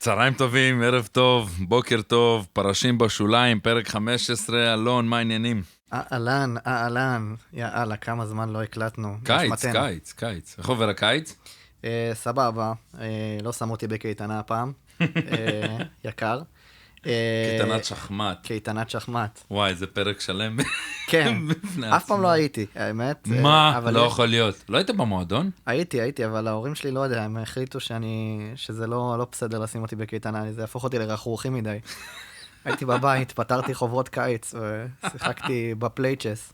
צהריים טובים, ערב טוב, בוקר טוב, פרשים בשוליים, פרק 15, אלון, מה העניינים? אהלן, יאללה, כמה זמן לא הקלטנו. קיץ. איך עובר הקיץ? סבבה, לא שם אותי בקייטנה הפעם, יקר. קייטנת שחמט. קייטנת שחמט. וואי, זה פרק שלם. כן, אף פעם לא הייתי, האמת. מה? לא יכול להיות. לא היית במועדון? הייתי, אבל ההורים שלי לא יודע, הם החליטו שזה לא בסדר לשים אותי בקייטנה, זה יהפוך אותי לרחרוכי מדי. הייתי בבית, פתרתי חוברות קיץ, ושיחקתי בפלייצ'ס.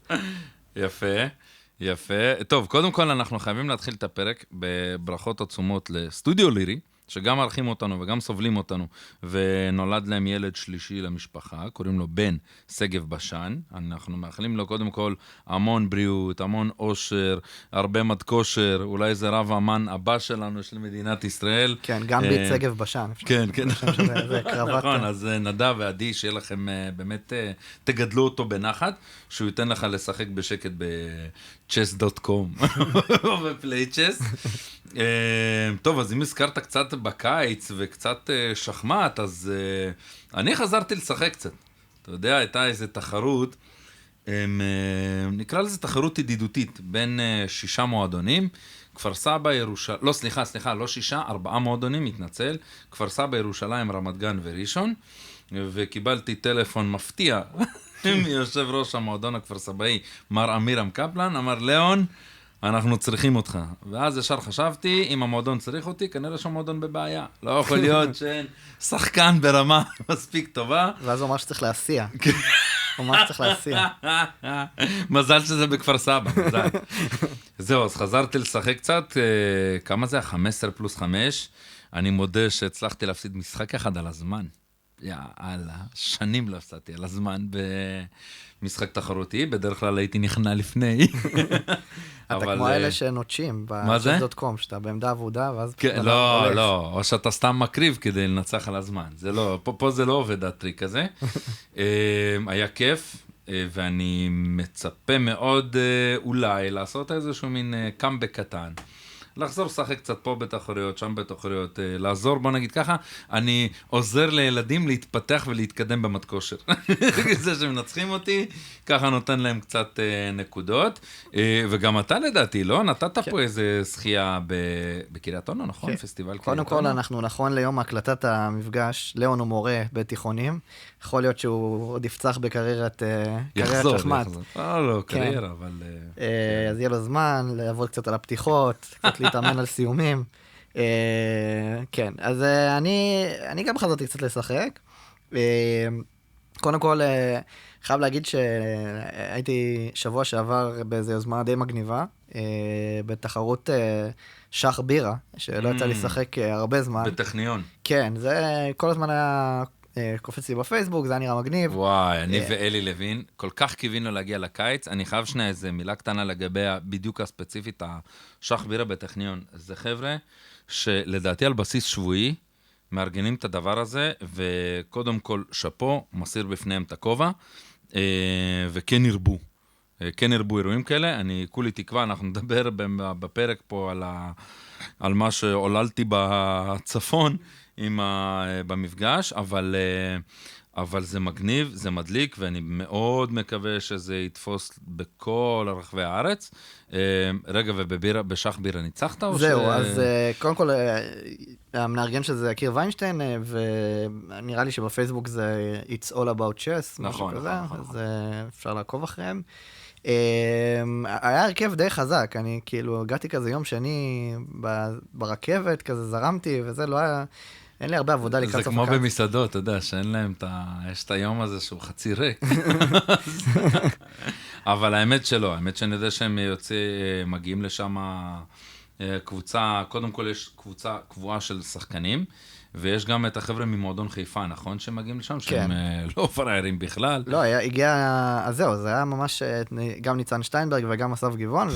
יפה. טוב, קודם כל אנחנו חייבים להתחיל את הפרק בברכות עצומות לסטודיו לירי, שגם ערכים אותנו וגם סובלים אותנו, ונולד להם ילד שלישי למשפחה, קוראים לו בן סגב בשן. אנחנו מאחלים לו קודם כל המון בריאות, המון אושר, הרבה מד כושר, אולי זה רב האמן הבא שלנו של מדינת ישראל. כן, גם בית סגב בשן. כן. זה קרבת. נכון, אז נדב ועדי, שיהיה לכם באמת, תגדלו אותו בנחת, שהוא ייתן לך לשחק בשקט ב-chess.com או בפלייצ'ס. טוב, אז אם הזכרת קצת בקיץ וקצת שחמט, אז אני חזרתי לשחק קצת. אתה יודע, הייתה איזו תחרות, נקרא לזה תחרות ידידותית, בין 6 מועדונים, כפר סבא, ירושלים, לא, סליחה, לא 6, 4 מועדונים, מתנצל, כפר סבא, ירושלים, רמת גן וראשון, וקיבלתי טלפון מפתיע מיושב ראש המועדון הכפר סבאי, מר אמירם קפלן, אמר, ליאון, אנחנו צריכים אותך. ואז ישר חשבתי, אם המועדון צריך אותי, כנראה שהמועדון בבעיה. לא יכול להיות שאין שחקן ברמה מספיק טובה. ואז הוא אמר שצריך להסיע. הוא אמר שצריך להסיע. מזל שזה בכפר סבא, מזל. זהו, אז חזרתי לשחק קצת, כמה זה? 15 פלוס 5. אני מודה שהצלחתי להפסיד משחק אחד על הזמן. יאללה, שנים לא הפסדתי על הזמן במשחק תחרותי, בדרך כלל הייתי נכנע לפני. אתה כמו אלה שנוטשים ב-chess.com, שאתה בעמדה עבודה, ואז... לא, או שאתה סתם מקריב כדי לנצח על הזמן. זה לא, פה זה לא עובד הטריק הזה. היה כיף, ואני מצפה מאוד אולי לעשות איזשהו מין קאמבק קטן. לחזור לשחק קצת פה בתחרויות, שם בתחרויות, לעזור, בוא נגיד ככה, אני עוזר לילדים להתפתח ולהתקדם במד כושר. זה שמנצחים אותי, ככה נותן להם קצת נקודות, וגם אתה לדעתי, לא? נתת פה איזה שחייה בקריית אונו, נכון? פסטיבל קריית אונו. קודם כל, אנחנו נכון ליום הקלטת המפגש, ליאון הוא מורה בתיכונים, יכול להיות שהוא עוד יפצח בקריירת שחמט. לא, קריירה, אבל... אז יהיה לו זמן לעבוד קצת על הפתיחות, קצת להתאמן על סיומים. כן, אז אני גם חזרתי קצת לשחק. קודם כל, חייב להגיד שהייתי שבוע שעבר באיזו יוזמה די מגניבה, בתחרות שח בירה, שלא יצא לשחק הרבה זמן. בטכניון. כן, זה כל הזמן היה... קופץ לי בפייסבוק, זה היה נראה מגניב. וואי, אני ואלי לוין, כל כך קיווינו להגיע לקיץ, אני חייב שנייה איזה מילה קטנה לגבי בדיוק הספציפית, השח בירה בטכניון. זה חבר'ה שלדעתי על בסיס שבועי, מארגנים את הדבר הזה, וקודם כל שפו, מסיר בפניהם את הכובע, וכן ירבו. כן ירבו אירועים כאלה, אני כולי תקווה, אנחנו נדבר בפרק פה על מה שעוללתי בצפון, במפגש, אבל זה מגניב, זה מדליק, ואני מאוד מקווה שזה יתפוס בכל רחבי הארץ. רגע, ובשח בירה ניצחת? זהו, אז קודם כל, המנארגן שזה יקיר ויינשטיין, ונראה לי שבפייסבוק זה It's all about chess, משהו כזה, אז אפשר לעקוב אחריהם. היה הרכב די חזק, אני כאילו הגעתי כזה יום שני ברכבת, כזה זרמתי, וזה לא היה... אין לי הרבה עבודה לקראת סוף הקיץ. זה כמו במסעדות, אתה יודע, שאין להם יש את היום הזה שהוא חצי ריק. אבל האמת שלא, האמת שאני יודע שהם מגיעים לשם קבוצה, קודם כל יש קבוצה קבועה של שחקנים, ויש גם את החבר'ה ממועדון חיפה, נכון? שמגיעים לשם, שהם לא פריירים בכלל. לא, אז זהו, זה היה ממש גם ניצן שטיינברג וגם אסף גבעון,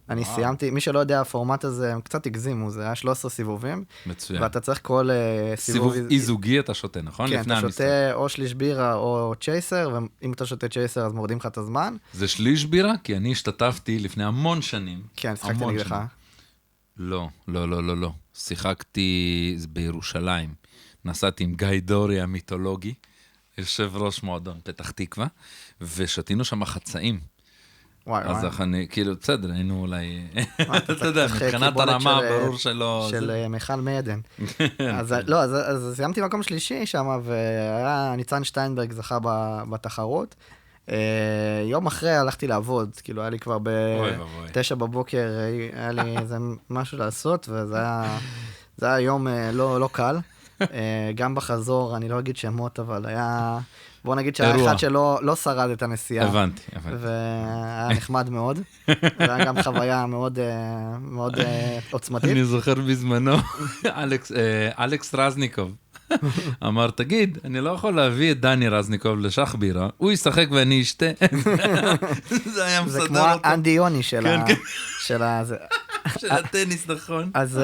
ואני סיימתי, מי שלא יודע, הפורמט הזה, הם קצת הגזימו, זה היה 13 סיבובים. מצוין. ואתה צריך כל סיבוב אי-זוגי אתה שותה, נכון? כן, אתה שותה או שליש בירה או צ'ייסר, ואם אתה שותה צ'ייסר אז מורדים לך את הזמן. זה שליש בירה? כי אני השתתפתי לפני המון שנים. כן, שחקתי נגדך. לא, לא, לא, לא, לא. שיחקתי בירושלים. נסעתי עם גיא דורי המיתולוגי, יושב ראש מועדון פתח תקווה, ושתינו שם חצאים. וואי, אז אני, כאילו, בסדר, היינו אולי, אתה יודע, צריך מבחינת קיבולת הרמה, ברור שלא... של מיכל מיידן. אז לא, אז סיימתי מקום שלישי שם, והיה ניצן שטיינברג זכה בתחרות. יום אחרי הלכתי לעבוד, כאילו היה לי כבר ב-9 בבוקר, היה לי איזה משהו לעשות, וזה היה יום לא קל. גם בחזור, אני לא אגיד שמות, אבל היה... בוא נגיד שהיה אחד שלא שרד את הנסיעה. הבנתי. והיה נחמד מאוד. זה היה גם חוויה מאוד עוצמתית. אני זוכר בזמנו, אלכס רזניקוב אמר, תגיד, אני לא יכול להביא את דני רזניקוב לשח בירה, הוא ישחק ואני אשתה. זה היה מסדר אותו. זה כמו אנדי יוני של הטניס, נכון. אז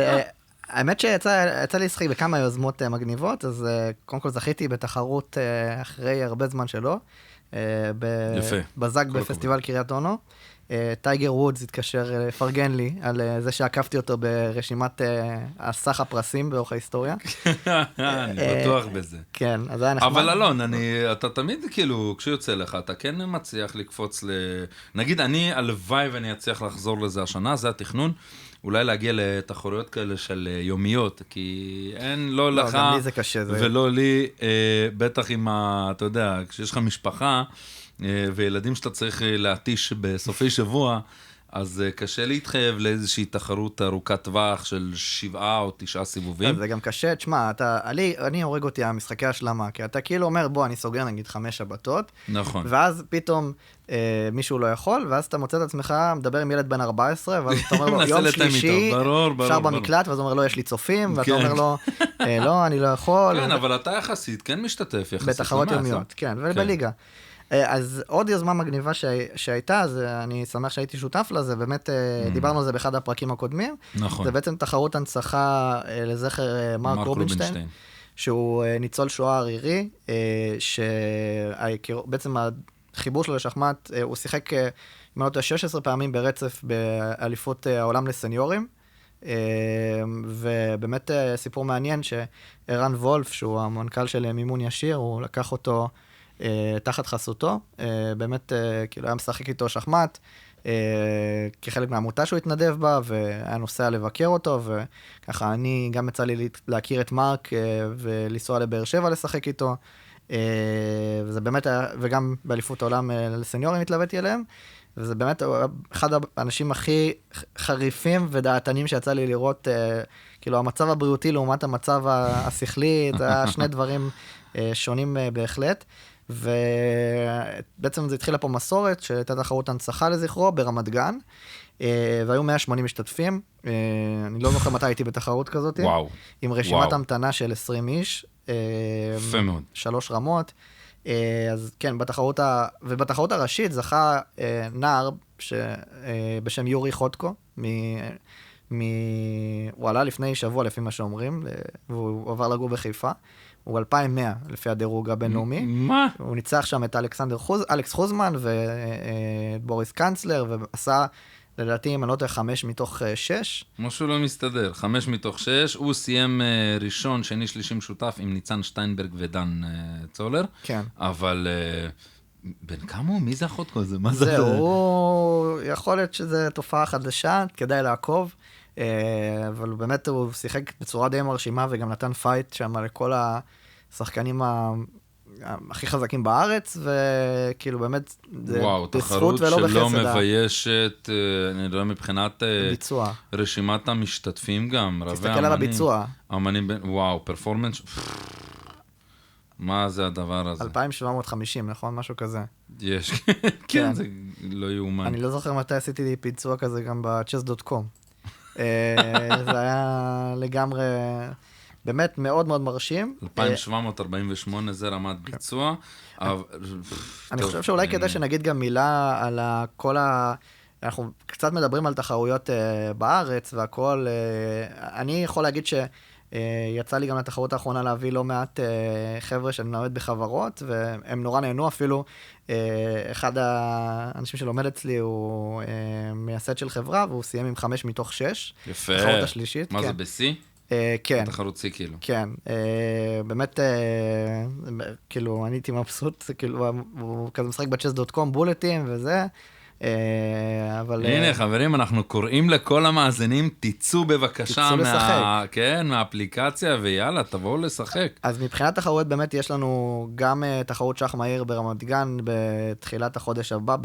האמת שיצא לי לשחק בכמה יוזמות מגניבות, אז קודם כל זכיתי בתחרות אחרי הרבה זמן שלו. יפה. בזק בפסטיבל קריית אונו. טייגר וודס התקשר לפרגן לי על זה שעקפתי אותו ברשימת הסך הפרסים באורך ההיסטוריה. אני בטוח בזה. כן, אז זה היה נחמד. אבל אלון, אתה תמיד כאילו, כשיוצא לך, אתה כן מצליח לקפוץ נגיד, אני הלוואי ואני אצליח לחזור לזה השנה, זה התכנון. אולי להגיע לתחרויות כאלה של יומיות, כי אין, לא לך, גם לי זה קשה, ולא לי, בטח עם אתה יודע, כשיש לך משפחה, וילדים שאתה צריך להתיש בסופי שבוע, אז קשה להתחייב לאיזושהי תחרות ארוכת טווח של 7 או 9 סיבובים. זה גם קשה, תשמע, אני הורג אותי המשחקי השלמה, כי אתה כאילו אומר, בוא, אני סוגר נגיד 5 שבתות, נכון. ואז פתאום מישהו לא יכול, ואז אתה מוצא את עצמך, מדבר עם ילד בן 14, ואז אתה אומר לו, יום שלישי, אפשר במקלט, ואז הוא אומר לו, יש לי צופים, ואתה אומר לו, לא, אני לא יכול. כן, אבל אתה יחסית, כן משתתף יחסית. בתחרות יומיות, כן, ובליגה. אז עוד יוזמה מגניבה שהייתה, אז אני שמח שהייתי שותף לזה, באמת דיברנו על זה באחד הפרקים הקודמים. נכון. זה בעצם תחרות הנצחה לזכר מרק רובינשטיין, שהוא ניצול שואה ערירי, שבעצם החיבור שלו לשחמט, הוא שיחק 16 פעמים ברצף באליפות העולם לסניורים, ובאמת סיפור מעניין שערן וולף, שהוא המנכ"ל של מימון ישיר, הוא לקח אותו תחת חסותו, באמת כאילו היה משחק איתו שחמט, כחלק מהעמותה שהוא התנדב בה, והיה נוסע לבקר אותו, וככה אני גם יצא לי להכיר את מרק, ולנסוע לבאר שבע לשחק איתו, וזה באמת היה, וגם באליפות העולם לסניורים התלוויתי אליהם, וזה באמת אחד האנשים הכי חריפים ודעתנים שיצא לי לראות, כאילו המצב הבריאותי לעומת המצב השכלי, זה היה שני דברים שונים בהחלט. ובעצם זה התחילה פה מסורת שהייתה תחרות הנצחה לזכרו ברמת גן, והיו 180 משתתפים, אני לא זוכר מתי הייתי בתחרות כזאת, וואו. עם רשימת המתנה של 20 איש, יפה מאוד. 3 רמות, אז כן, ובתחרות הראשית זכה נער בשם יורי חוטקו, הוא עלה לפני שבוע לפי מה שאומרים, והוא עבר לגור בחיפה, הוא 2100 לפי הדירוג הבינלאומי. מה? הוא ניצח שם את אלכס חוזמן ובוריס קנצלר, ועשה, לדעתי, אם אני לא יודע, 5 מתוך 6. משהו לא מסתדר, 5 מתוך 6. הוא סיים ראשון, שני, שלישי משותף עם ניצן שטיינברג ודן צולר. כן. אבל בין כמה הוא? מי זה החוטקו הזה? מה זה? זהו, יכול להיות שזו תופעה חדשה, כדאי לעקוב. אבל באמת הוא שיחק בצורה די מרשימה, וגם נתן פייט שם לכל השחקנים הכי חזקים בארץ, וכאילו באמת, וואו, תחרות שלא מביישת, אני יודע, מבחינת ביצוע. רשימת המשתתפים גם, תסתכל על הביצוע. וואו, פרפורמנס, מה זה הדבר הזה? 2,750, נכון? משהו כזה. יש, כן, זה לא יאומן. אני לא זוכר מתי עשיתי ביצוע כזה גם ב-chess.com. זה היה לגמרי, באמת מאוד מאוד מרשים. 2,748 זה רמת ביצוע. אני חושב שאולי כדאי שנגיד גם מילה על כל אנחנו קצת מדברים על תחרויות בארץ והכל. אני יכול להגיד יצא לי גם לתחרות האחרונה להביא לא מעט חבר'ה שאני מלמד בחברות, והם נורא נהנו אפילו. אחד האנשים שלומד אצלי הוא מייסד של חברה, והוא סיים עם 5 מתוך 6. יפה. התחרות השלישית. מה כן. זה, בסי? כן. תחרות סי כאילו. כן. באמת, כאילו, אני הייתי מבסוט, כאילו, הוא כזה משחק ב-chess.com, בולטים וזה. אבל... הנה, חברים, אנחנו קוראים לכל המאזינים, תצאו בבקשה כן, מהאפליקציה, ויאללה, תבואו לשחק. אז מבחינת תחרות, באמת יש לנו גם תחרות שח מהיר ברמת גן, בתחילת החודש הבא,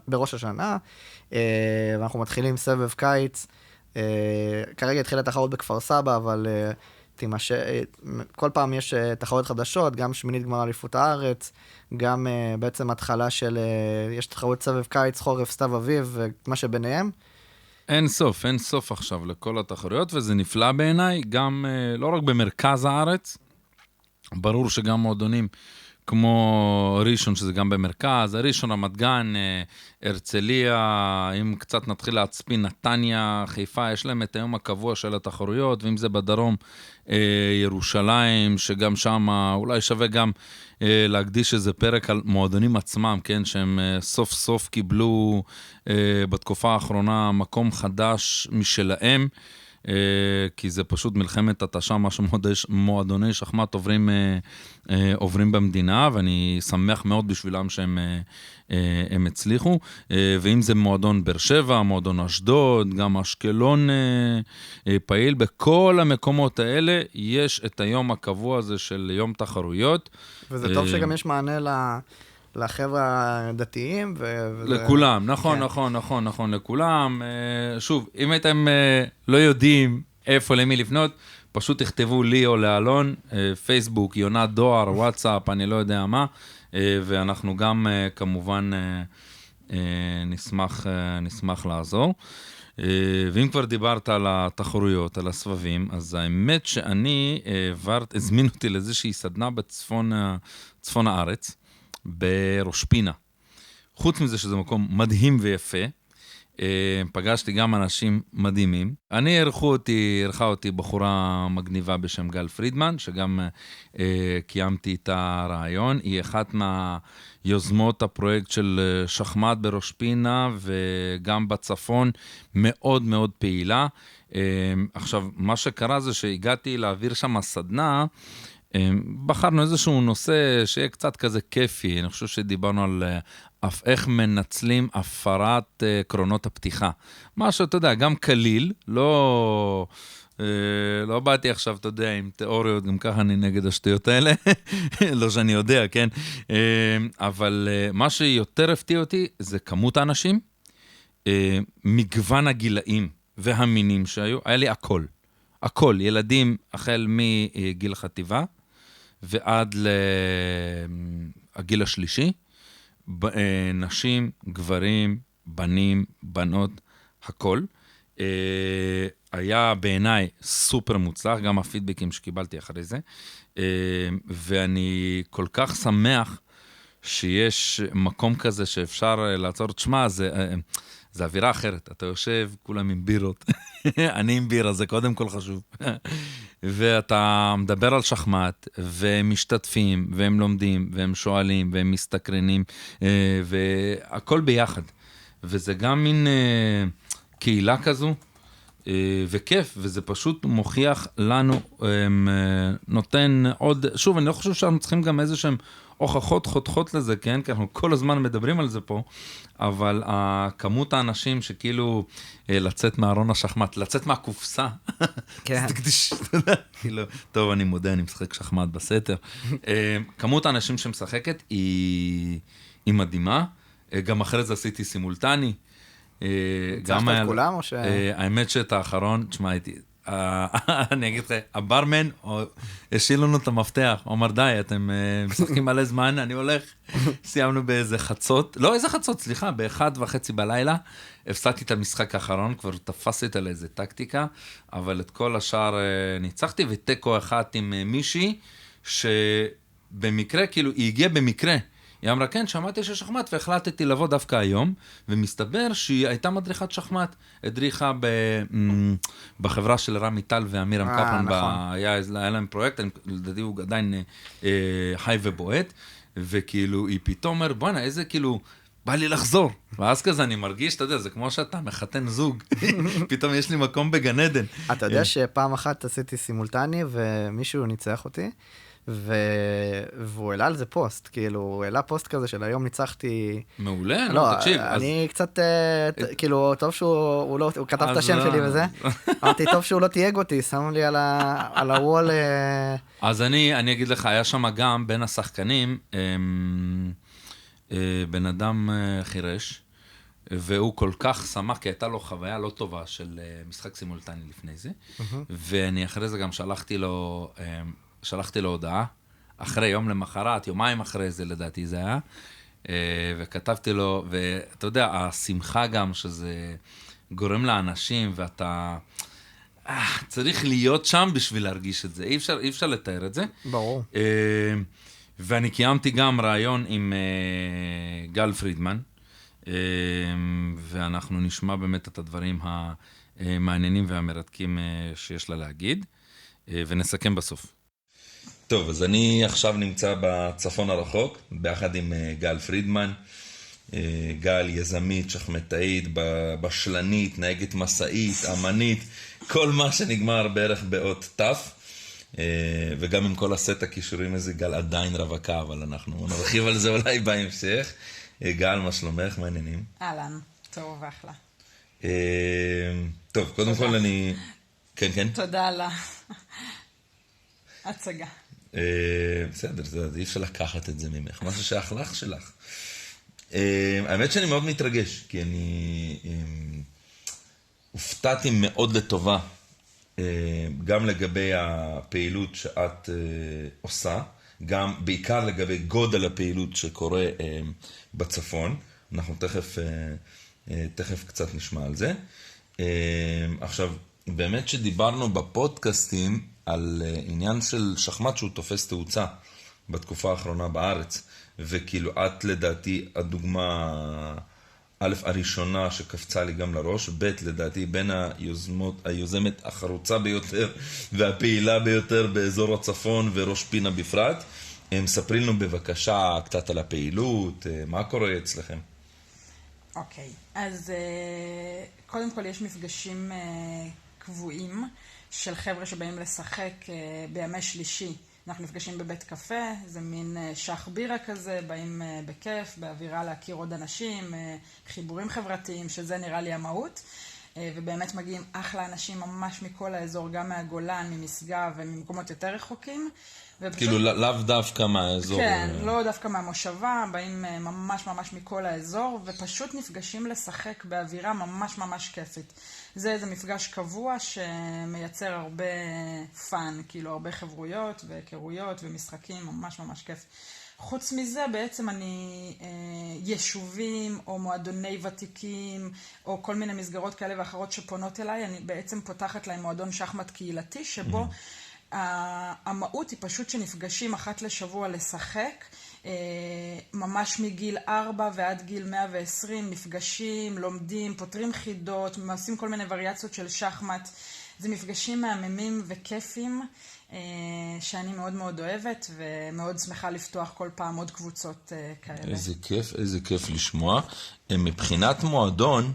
בראש השנה, ואנחנו מתחילים סבב קיץ. כרגע התחילה תחרות בכפר סבא, אבל כל פעם יש תחרות חדשות, גם שמינית גמר אליפות הארץ, גם בעצם התחלה של, יש תחרות סבב קיץ, חורף, סתיו אביב, ומה שביניהם. אין סוף עכשיו לכל התחרויות, וזה נפלא בעיניי, גם לא רק במרכז הארץ, ברור שגם מועדונים כמו ראשון, שזה גם במרכז, ראשון, רמת גן, הרצליה, אם קצת נתחיל להצפין, נתניה, חיפה, יש להם את היום הקבוע של התחרויות, ואם זה בדרום, ירושלים, שגם שם אולי שווה גם להקדיש איזה פרק על מועדונים עצמם, כן, שהם סוף סוף קיבלו בתקופה האחרונה מקום חדש משלהם, כי זה פשוט מלחמת התשה, מה שמועדוני שחמט עוברים במדינה, ואני שמח מאוד בשבילם שהם הצליחו, ואם זה מועדון באר שבע, מועדון אשדוד, גם אשקלון פעיל, בכל המקומות האלה יש את היום הקבוע הזה של יום תחרויות. וזה טוב שגם יש מענה לחבר'ה הדתיים. לכולם, נכון, לכולם. שוב, אם הייתם לא יודעים איפה, למי לפנות, פשוט תכתבו לי או לאלון, פייסבוק, יונת דואר, וואטסאפ, אני לא יודע מה, ואנחנו גם כמובן נשמח לעזור. ואם כבר דיברת על התחרויות, על הסבבים, אז האמת שאני הזמין אותי לאיזושהי סדנה בצפון הארץ, בראש פינה. חוץ מזה שזה מקום מדהים ויפה, פגשתי גם אנשים מדהימים. ערכה אותי בחורה מגניבה בשם גל פרידמן, שגם קיימתי את הרעיון. היא אחת מהיוזמות הפרויקט של שחמט בראש פינה, וגם בצפון מאוד מאוד פעילה. עכשיו, מה שקרה זה שהגעתי להעביר שם סדנה, בחרנו איזשהו נושא שיהיה קצת כזה כיפי, אני חושב שדיברנו על איך מנצלים הפרת קרונות הפתיחה. משהו, אתה יודע, גם קליל, לא באתי עכשיו, אתה יודע, עם תיאוריות, גם ככה אני נגד השטויות האלה, לא שאני יודע, כן? אבל מה שיותר הפתיע אותי זה כמות האנשים, מגוון הגילאים והמינים שהיו, היה לי הכל, ילדים החל מגיל חטיבה, ועד לגיל השלישי, נשים, גברים, בנים, בנות, הכל. היה בעיניי סופר מוצלח, גם הפידבקים שקיבלתי אחרי זה, ואני כל כך שמח שיש מקום כזה שאפשר לעצור, תשמע, זה אווירה אחרת, אתה יושב, כולם עם בירות, אני עם בירה, זה קודם כל חשוב, ואתה מדבר על שחמט, והם משתתפים, והם לומדים, והם שואלים, והם מסתקרנים, והכל ביחד, וזה גם מין קהילה כזו, וכיף, וזה פשוט מוכיח לנו, נותן עוד, שוב, אני לא חושב שאנחנו צריכים גם איזה שהם הוכחות חותכות לזה, כן? כי אנחנו כל הזמן מדברים על זה פה, אבל כמות האנשים שכאילו לצאת מהארון השחמט, לצאת מהקופסה, כן. טוב, אני מודה, אני משחק שחמט בסתר. כמות האנשים שמשחקת היא מדהימה, גם אחרי זה עשיתי סימולטני, צחת את כולם או ש... האמת שאת האחרון, תשמע, אני אגיד לך, הברמן השאיר לנו את המפתח, הוא אמר, די, אתם משחקים מלא זמן, אני הולך, סיימנו באיזה חצות, לא איזה חצות, סליחה, ב1:30 בלילה, הפסדתי את המשחק האחרון, כבר תפסתי על איזה טקטיקה, אבל את כל השאר ניצחתי, וטקו אחת עם מישהי, שבמקרה, כאילו, היא הגיעה במקרה, היא אמרה, כן, שמעתי ששחמט, והחלטתי לבוא דווקא היום, ומסתבר שהיא הייתה מדריכת שחמט, הדריכה בחברה של רמי טל ואמירם קפלן, נכון. היה להם פרויקט, לדעתי הוא עדיין חי ובועט, וכאילו היא פתאום אומרת, בוא'נה, איזה כאילו, בא לי לחזור. ואז כזה אני מרגיש, אתה יודע, זה כמו שאתה מחתן זוג, פתאום יש לי מקום בגן עדן. אתה יודע שפעם אחת עשיתי סימולטני, ומישהו ניצח אותי, והוא העלה על זה פוסט, כאילו, הוא העלה פוסט כזה של היום ניצחתי... מעולה, לא, תקשיב. אני קצת, כאילו, טוב שהוא כתב את השם שלי וזה, אמרתי, טוב שהוא לא תייג אותי, שם לי על הוול... אז אני אגיד לך, היה שם גם בין השחקנים, בן אדם חירש, והוא כל כך שמח, כי הייתה לו חוויה לא טובה של משחק סימולטני לפני זה, ואני אחרי זה גם שלחתי לו הודעה, אחרי יום למחרת, יומיים אחרי זה לדעתי זה היה, וכתבתי לו, ואתה יודע, השמחה גם שזה גורם לאנשים, ואתה צריך להיות שם בשביל להרגיש את זה, אי אפשר לתאר את זה. ברור. ואני קיימתי גם רעיון עם גל פרידמן, ואנחנו נשמע באמת את הדברים המעניינים והמרתקים שיש לה להגיד, ונסכם בסוף. טוב, אז אני עכשיו נמצא בצפון הרחוק, ביחד עם גל פרידמן. גל יזמית, שחמטאית, בשלנית, נהגת מסעית, אמנית, כל מה שנגמר בערך באות תף. וגם עם כל הסט הכישורים הזה, גל עדיין רווקה, אבל אנחנו נרחיב על זה אולי בהמשך. גל, מה שלומך? מה העניינים? אהלן, טוב ואחלה. טוב, קודם כל אני... כן, כן. תודה על ההצגה. בסדר, אי אפשר לקחת את זה ממך, משהו שהאחלך שלך. האמת שאני מאוד מתרגש, כי אני הופתעתי מאוד לטובה, גם לגבי הפעילות שאת עושה, גם בעיקר לגבי גודל הפעילות שקורה בצפון. אנחנו תכף קצת נשמע על זה. עכשיו, באמת שדיברנו בפודקאסטים על עניין של שחמט שהוא תופס תאוצה בתקופה האחרונה בארץ, וכאילו את לדעתי הדוגמה א' הראשונה שקפצה לי גם לראש, ב' לדעתי בין היוזמת החרוצה ביותר והפעילה ביותר באזור הצפון וראש פינה בפרט. ספרי לנו בבקשה קצת על הפעילות, מה קורה אצלכם? אוקיי, אז קודם כל יש מפגשים קבועים של חבר'ה שבאים לשחק בימי שלישי. אנחנו נפגשים בבית קפה, זה מין שח בירה כזה, באים בכיף, באווירה להכיר עוד אנשים, חיבורים חברתיים, שזה נראה לי המהות. ובאמת מגיעים אחלה אנשים ממש מכל האזור, גם מהגולן, ממשגב וממקומות יותר רחוקים. כאילו לאו דווקא מהאזור. כן, לא דווקא מהמושבה, באים ממש ממש מכל האזור, ופשוט נפגשים לשחק באווירה ממש ממש כיפית. זה איזה מפגש קבוע שמייצר הרבה פאן, כאילו הרבה חברויות והיכרויות ומשחקים, ממש ממש כיף. חוץ מזה, בעצם אני יישובים או מועדוני ותיקים או כל מיני מסגרות כאלה ואחרות שפונות אליי, אני בעצם פותחת להם מועדון שחמט קהילתי, שבו המהות היא פשוט שנפגשים אחת לשבוע לשחק, ממש מגיל 4 ועד גיל 120, נפגשים, לומדים, פותרים חידות, עושים כל מיני וריאציות של שחמט. זה מפגשים מהממים וכיפים, שאני מאוד מאוד אוהבת, ומאוד שמחה לפתוח כל פעם עוד קבוצות כאלה. איזה כיף לשמוע. מבחינת מועדון,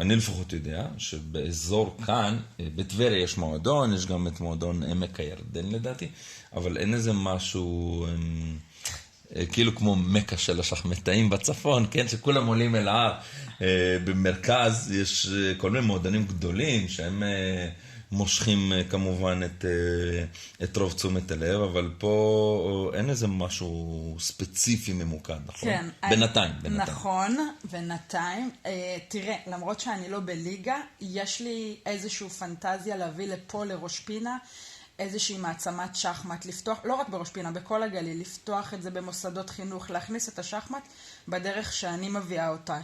אני לפחות יודע שבאזור כאן, בטבריה יש מועדון, יש גם את מועדון עמק הירדן לדעתי, אבל אין איזה משהו, כאילו כמו מקה של השחמטאים בצפון, כן, שכולם עולים אל ההר. במרכז יש כל מיני מועדונים גדולים שהם מושכים כמובן את רוב תשומת הלב, אבל פה אין איזה משהו ספציפי ממוקד, נכון? כן. בינתיים. נכון, בינתיים. תראה, למרות שאני לא בליגה, יש לי איזושהי פנטזיה להביא לפה לראש פינה, איזושהי מעצמת שחמט, לפתוח, לא רק בראש פינה, בכל הגליל, לפתוח את זה במוסדות חינוך, להכניס את השחמט בדרך שאני מביאה אותה.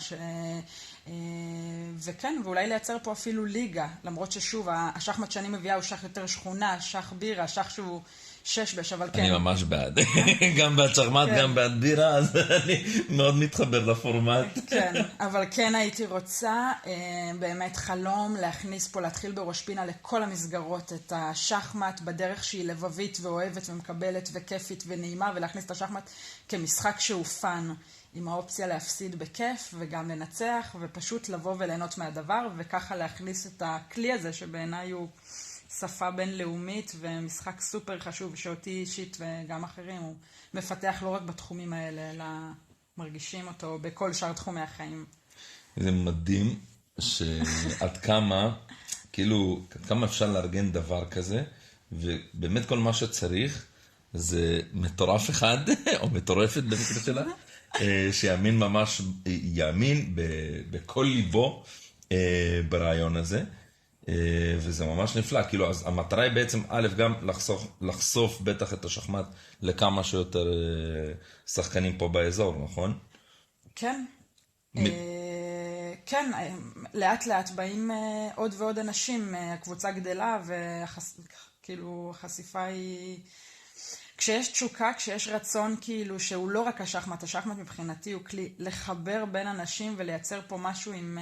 וכן, ואולי לייצר פה אפילו ליגה, למרות ששוב, השחמט שאני מביאה הוא שח יותר שכונה, שח בירה, שח שהוא שש-בש, אבל כן. אני ממש בעד. גם בעד שחמט, גם בעד בירה, אז אני מאוד מתחבר לפורמט. כן, אבל כן הייתי רוצה, באמת חלום להכניס פה, להתחיל בראש פינה לכל המסגרות, את השחמט בדרך שהיא לבבית ואוהבת ומקבלת וכיפית ונעימה, ולהכניס את השחמט כמשחק שהוא פן, עם האופציה להפסיד בכיף וגם לנצח, ופשוט לבוא וליהנות מהדבר, וככה להכניס את הכלי הזה שבעיניי הוא שפה בינלאומית ומשחק סופר חשוב שאותי אישית וגם אחרים הוא מפתח לא רק בתחומים האלה, אלא מרגישים אותו בכל שאר תחומי החיים. זה מדהים שעד כמה, כאילו, עד כמה אפשר לארגן דבר כזה, ובאמת כל מה שצריך זה מטורף אחד, או מטורפת במקרה שלה, שיאמין ממש, יאמין בכל ליבו ברעיון הזה. וזה ממש נפלא, כאילו, אז המטרה היא בעצם, א', גם לחשוף בטח את השחמט לכמה שיותר שחקנים פה באזור, נכון? כן. כן, לאט לאט באים עוד ועוד אנשים, הקבוצה גדלה, וכאילו החשיפה היא... כשיש תשוקה, כשיש רצון כאילו שהוא לא רק השחמט, השחמט מבחינתי הוא כלי לחבר בין אנשים ולייצר פה משהו עם...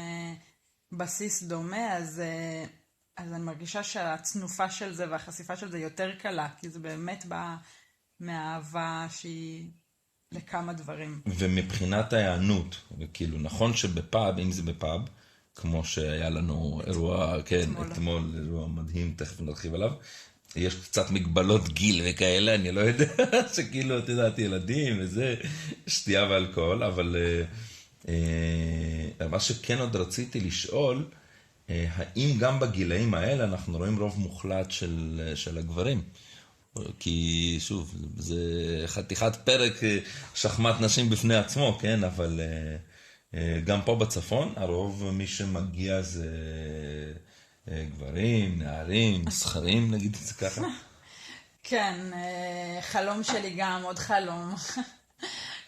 בסיס דומה, אז אני מרגישה שהצנופה של זה והחשיפה של זה יותר קלה, כי זה באמת בא מהאהבה שהיא לכמה דברים. ומבחינת ההיענות, כאילו נכון שבפאב, אם זה בפאב, כמו שהיה לנו אירוע, כן, אתמול אירוע מדהים, תכף נרחיב עליו, יש קצת מגבלות גיל וכאלה, אני לא יודע, שכאילו, את יודעת, ילדים וזה, שתייה ואלכוהול, אבל... מה שכן עוד רציתי לשאול, האם גם בגילאים האלה אנחנו רואים רוב מוחלט של הגברים? כי שוב, זה חתיכת פרק שחמט נשים בפני עצמו, כן? אבל גם פה בצפון, הרוב מי שמגיע זה גברים, נערים, מסחרים, נגיד את זה ככה. כן, חלום שלי גם, עוד חלום.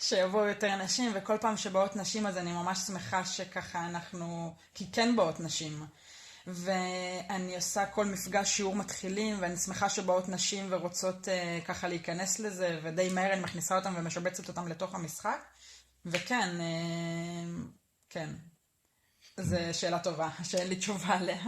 שיבואו יותר נשים, וכל פעם שבאות נשים אז אני ממש שמחה שככה אנחנו, כי כן באות נשים. ואני עושה כל מפגש שיעור מתחילים, ואני שמחה שבאות נשים ורוצות ככה להיכנס לזה, ודי מהר אני מכניסה אותם ומשבצת אותם לתוך המשחק. וכן, כן. זו שאלה טובה, שאין לי תשובה עליה.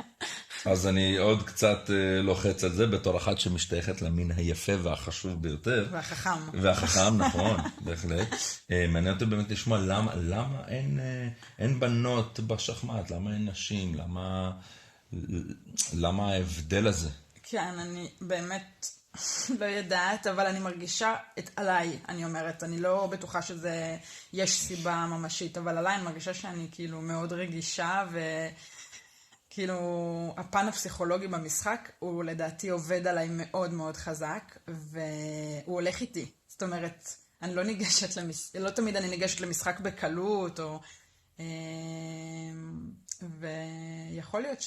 אז אני עוד קצת לוחץ על זה, בתור אחת שמשתייכת למין היפה והחשוב ביותר. והחכם. והחכם, נכון, בהחלט. מעניין אותי באמת לשמוע למה אין בנות בשחמט, למה אין נשים, למה ההבדל הזה? כן, אני באמת לא יודעת, אבל אני מרגישה עליי, אני אומרת, אני לא בטוחה שזה, יש סיבה ממשית, אבל עליי אני מרגישה שאני כאילו מאוד רגישה, וכאילו הפן הפסיכולוגי במשחק, הוא לדעתי עובד עליי מאוד מאוד חזק, והוא הולך איתי. זאת אומרת, אני לא ניגשת לא תמיד אני ניגשת למשחק בקלות, או... ויכול להיות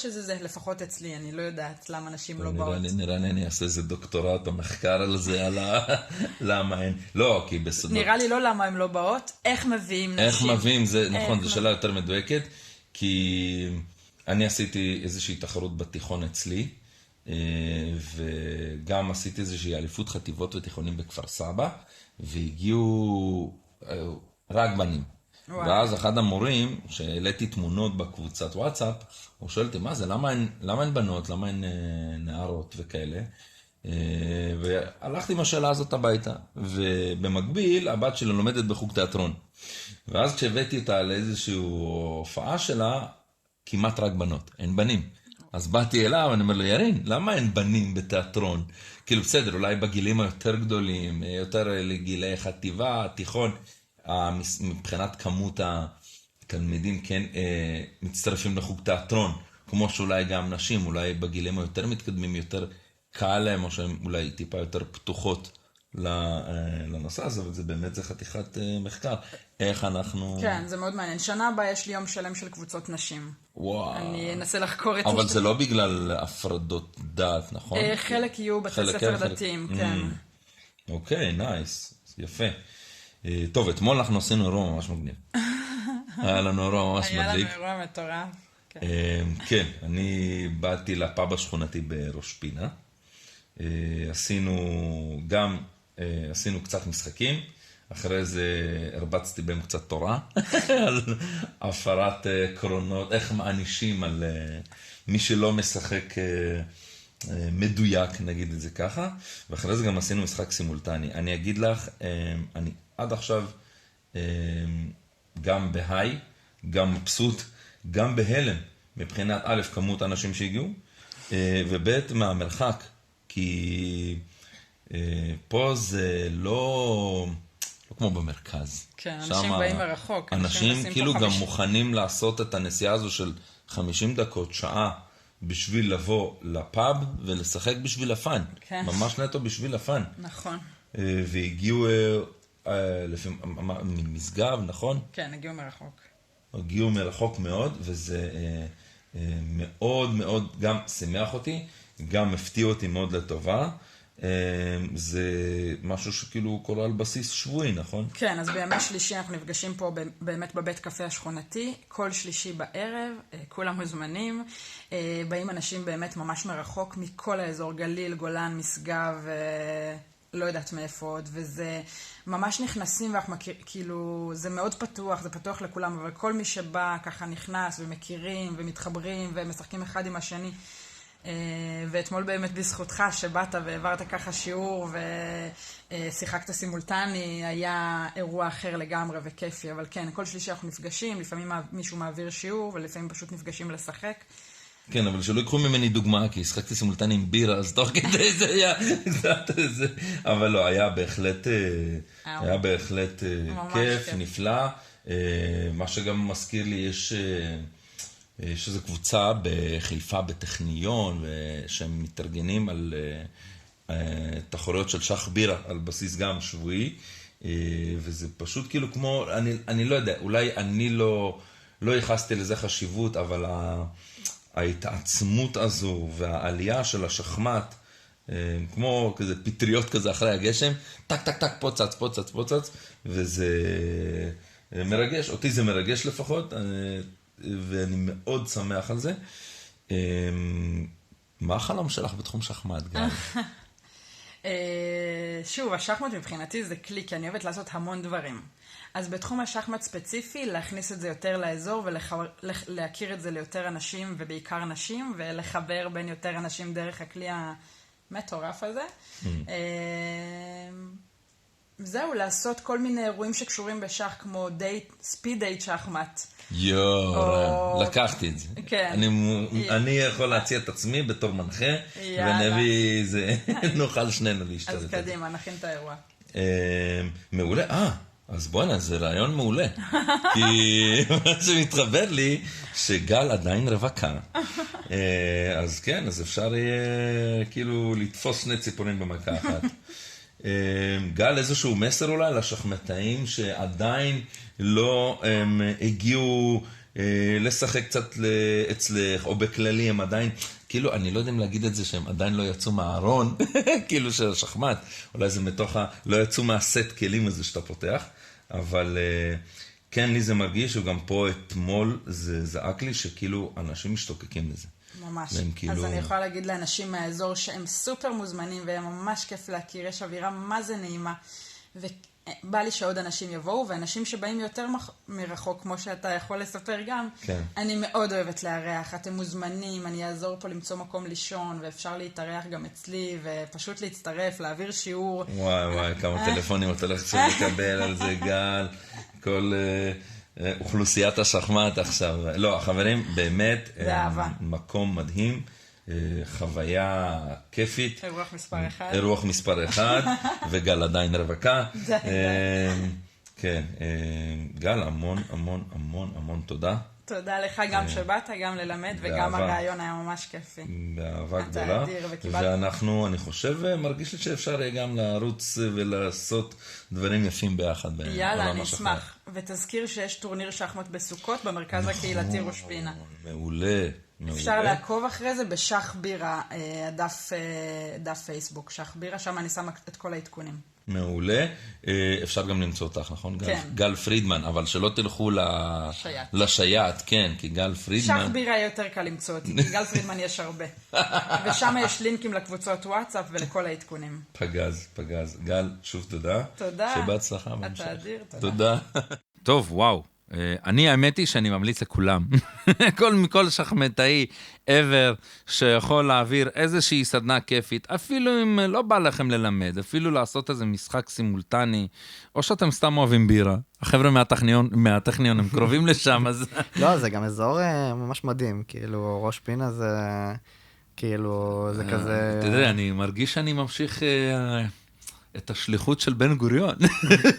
שזה זה, לפחות אצלי, אני לא יודעת למה נשים לא באות. נראה לי אני אעשה איזה דוקטורט או מחקר על זה, על למה אין, לא, כי בסדר. נראה לי לא למה הן לא באות, איך מביאים נשים. איך מביאים, זה נכון, זו שאלה יותר מדויקת, כי אני עשיתי איזושהי תחרות בתיכון אצלי, וגם עשיתי איזושהי אליפות חטיבות ותיכונים בכפר סבא, והגיעו רק בנים. ואז אחד המורים, שהעליתי תמונות בקבוצת וואטסאפ, הוא שואל אותי, מה זה, למה אין בנות, למה אין נערות וכאלה? והלכתי עם השאלה הזאת הביתה, ובמקביל הבת שלה לומדת בחוג תיאטרון. ואז כשהבאתי אותה לאיזושהי הופעה שלה, כמעט רק בנות, אין בנים. אז באתי אליו, ואני אומר לו, ירין, למה אין בנים בתיאטרון? כאילו בסדר, אולי בגילים היותר גדולים, יותר לגילי חטיבה, תיכון, מבחינת כמות התלמידים כן מצטרפים לחוג תיאטרון, כמו שאולי גם נשים, אולי בגילים היותר מתקדמים, יותר קל להם, או שהן אולי טיפה יותר פתוחות לנושא הזה, אבל זה באמת זה חתיכת מחקר. איך אנחנו... כן, זה מאוד מעניין. שנה הבאה יש לי יום שלם של קבוצות נשים. וואו. אני אנסה לחקור את זה. אבל זה לא בגלל הפרדות דת, נכון? חלק יהיו בתי ספר דתיים, כן. אוקיי, נייס. יפה. טוב, אתמול אנחנו עשינו אירוע ממש מגניב. היה לנו אירוע ממש מדליק. היה לנו אירוע מטורף. כן, אני באתי לפאב השכונתי בראש פינה, עשינו קצת משחקים, אחרי זה הרבצתי בהם קצת תורה, על הפרת קרונות, איך מענישים על מי שלא משחק מדויק, נגיד את זה ככה, ואחרי זה גם עשינו משחק סימולטני. אני אגיד לך, אני עד עכשיו גם בהיי, גם מבסוט, גם בהלם, מבחינת א', כמות האנשים שהגיעו, וב' מהמרחק, כי פה זה לא כמו במרכז. כן, אנשים באים מרחוק. אנשים כאילו גם מוכנים לעשות את הנסיעה הזו של 50 דקות, שעה, בשביל לבוא לפאב ולשחק בשביל הפאן. כן. ממש נטו בשביל הפאן. נכון. והגיעו ממשגב, נכון? כן, הגיעו מרחוק. הגיעו מרחוק מאוד, וזה מאוד מאוד גם שמח אותי, גם הפתיע אותי מאוד לטובה. זה משהו שכאילו קורה על בסיס שבועי, נכון? כן, אז בימי שלישי אנחנו נפגשים פה באמת בבית קפה השכונתי, כל שלישי בערב, כולם מוזמנים, באים אנשים באמת ממש מרחוק מכל האזור, גליל, גולן, משגב, לא יודעת מאיפה עוד, וזה ממש נכנסים ואנחנו כאילו, זה מאוד פתוח, זה פתוח לכולם, אבל כל מי שבא ככה נכנס ומכירים ומתחברים ומשחקים אחד עם השני, ואתמול באמת בזכותך שבאת והעברת ככה שיעור ושיחקת סימולטני, היה אירוע אחר לגמרי וכיפי, אבל כן, כל שלישי אנחנו נפגשים, לפעמים מישהו מעביר שיעור ולפעמים פשוט נפגשים לשחק. כן, אבל שלא יקחו ממני דוגמה, כי שחקתי סימולטני עם בירה, אז תוך כדי זה היה, אבל לא, היה בהחלט כיף, נפלא. מה שגם מזכיר לי, יש איזו קבוצה בחיפה בטכניון, שהם מתארגנים על תחרויות של שח בירה, על בסיס גם שבועי, וזה פשוט כאילו כמו, אני לא יודע, אולי אני לא ייחסתי לזה חשיבות, אבל ההתעצמות הזו והעלייה של השחמט, כמו כזה פטריות כזה אחרי הגשם, טק טק טק פוצץ, וזה מרגש, אותי זה מרגש לפחות, ואני מאוד שמח על זה. מה החלום שלך בתחום שחמט, גל? שוב, השחמט מבחינתי זה כלי, כי אני אוהבת לעשות המון דברים. אז בתחום השחמט ספציפי, להכניס את זה יותר לאזור ולהכיר את זה ליותר אנשים, ובעיקר נשים, ולחבר בין יותר אנשים דרך הכלי המטורף הזה. זהו, לעשות כל מיני אירועים שקשורים בשח, כמו ספיד דייט שחמט. לקחתי את זה. כן. אני יכול להציע את עצמי בתור מנחה, ונביא איזה, נוכל שנינו להשתתף. אז קדימה, נכין את האירוע. מעולה, אז בוא'נה, זה רעיון מעולה. כי מה שמתחבר לי, שגל עדיין רווקה. אז כן, אז אפשר יהיה כאילו לתפוס שני ציפורים במכה אחת. גל, איזשהו מסר אולי לשחמטאים שעדיין לא הגיעו לשחק קצת אצלך, או בכללי הם עדיין, כאילו, אני לא יודע אם להגיד את זה שהם עדיין לא יצאו מהארון, כאילו של השחמט, אולי זה מתוך לא יצאו מהסט כלים הזה שאתה פותח, אבל כן, לי זה מרגיש, וגם פה אתמול זה זעק לי שכאילו אנשים משתוקקים לזה. ממש. כאילו... אז אני יכולה להגיד לאנשים מהאזור שהם סופר מוזמנים, והם ממש כיף להכיר, יש אווירה מה זה נעימה. ובא לי שעוד אנשים יבואו, ואנשים שבאים יותר מרחוק, כמו שאתה יכול לספר גם, כן. אני מאוד אוהבת לארח, אתם מוזמנים, אני אעזור פה למצוא מקום לישון, ואפשר להתארח גם אצלי, ופשוט להצטרף, להעביר שיעור. וואי, כמה טלפונים אתה הולך לקבל על זה, גל, כל... אוכלוסיית השחמט עכשיו. לא, החברים, באמת, מקום מדהים, חוויה כיפית. אירוח מספר אחד, וגל עדיין רווקה. כן, גל, המון תודה. תודה לך גם שבאת, גם ללמד, וגם הרעיון היה ממש כיפי. באהבה גדולה. ואנחנו, אני חושב, מרגיש לי שאפשר גם לרוץ ולעשות דברים יפים ביחד. יאללה, אני אשמח. ותזכיר שיש טורניר שחמט בסוכות במרכז הקהילתי ראש פינה. מעולה. אפשר לעקוב אחרי זה בשח בירה, דף פייסבוק, שח בירה, שם אני שמה את כל העדכונים. מעולה. אפשר גם למצוא אותך, נכון? כן. גל פרידמן, אבל שלא תלכו שייט. לשייט, כן, כי גל פרידמן... שח בירה יותר קל למצוא אותי, כי גל פרידמן יש הרבה. ושם יש לינקים לקבוצות וואטסאפ ולכל העדכונים. פגז. גל, שוב תודה. תודה. שבהצלחה בהמשך. אתה אדיר, תודה. טוב, וואו. אני האמת היא שאני ממליץ לכולם, מכל שחמטאי ever שיכול להעביר איזושהי סדנה כיפית, אפילו אם לא בא לכם ללמד, אפילו לעשות איזה משחק סימולטני, או שאתם סתם אוהבים בירה. החבר'ה מהטכניון הם קרובים לשם, אז... לא, זה גם אזור ממש מדהים, כאילו ראש פינה זה, כאילו, זה כזה... אתה יודע, אני מרגיש שאני ממשיך... את השליחות של בן גוריון,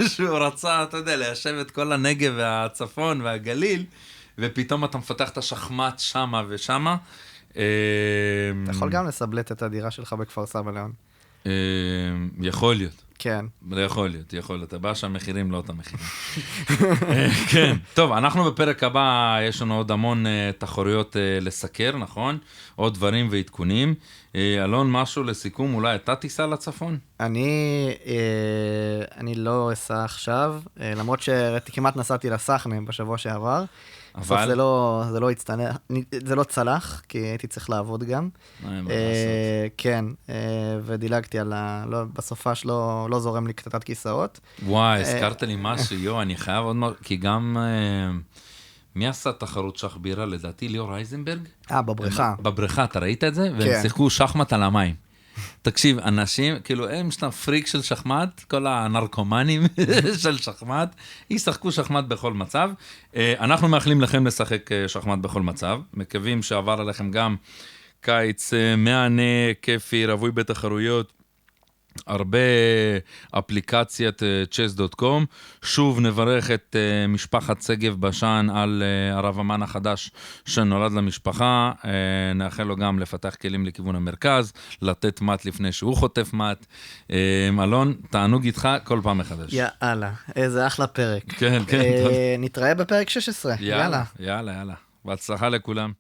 שהוא רצה, אתה יודע, ליישב את כל הנגב והצפון והגליל, ופתאום אתה מפתח את השחמט שמה ושמה. אתה יכול גם לסבלט את הדירה שלך בכפר סבא, ליאון. יכול להיות. כן. יכול להיות. הבא שהמחירים לא אותם מחירים. כן. טוב, אנחנו בפרק הבא, יש לנו עוד המון תחרויות לסקר, נכון? עוד דברים ועדכונים. אלון, משהו לסיכום, אולי אתה תיסע לצפון? אני לא אסע עכשיו, למרות שכמעט נסעתי לסחנה בשבוע שעבר. בסוף זה לא הצטנע, זה לא צלח, כי הייתי צריך לעבוד גם. כן, ודילגתי על בסופש לא זורם לי קטטת כיסאות. וואי, הזכרת לי משהו, אני חייב עוד משהו, כי גם... מי עשה תחרות שח בירה? לדעתי ליאור אייזנברג? בבריכה. בבריכה, אתה ראית את זה? והם שיחקו שחמט על המים. תקשיב, אנשים, כאילו, הם שאתה פריק של שחמט, כל הנרקומנים של שחמט, ישחקו שחמט בכל מצב. אנחנו מאחלים לכם לשחק שחמט בכל מצב. מקווים שעבר עליכם גם קיץ מענה, כיפי, רווי בתחרויות. הרבה אפליקציית chess.com. שוב נברך את משפחת סגב בשן על הרב אמן החדש שנולד למשפחה. נאחל לו גם לפתח כלים לכיוון המרכז, לתת מת לפני שהוא חוטף מת. אלון, תענוג איתך כל פעם מחדש. יאללה, איזה אחלה פרק. כן. נתראה בפרק 16. יאללה. בהצלחה לכולם.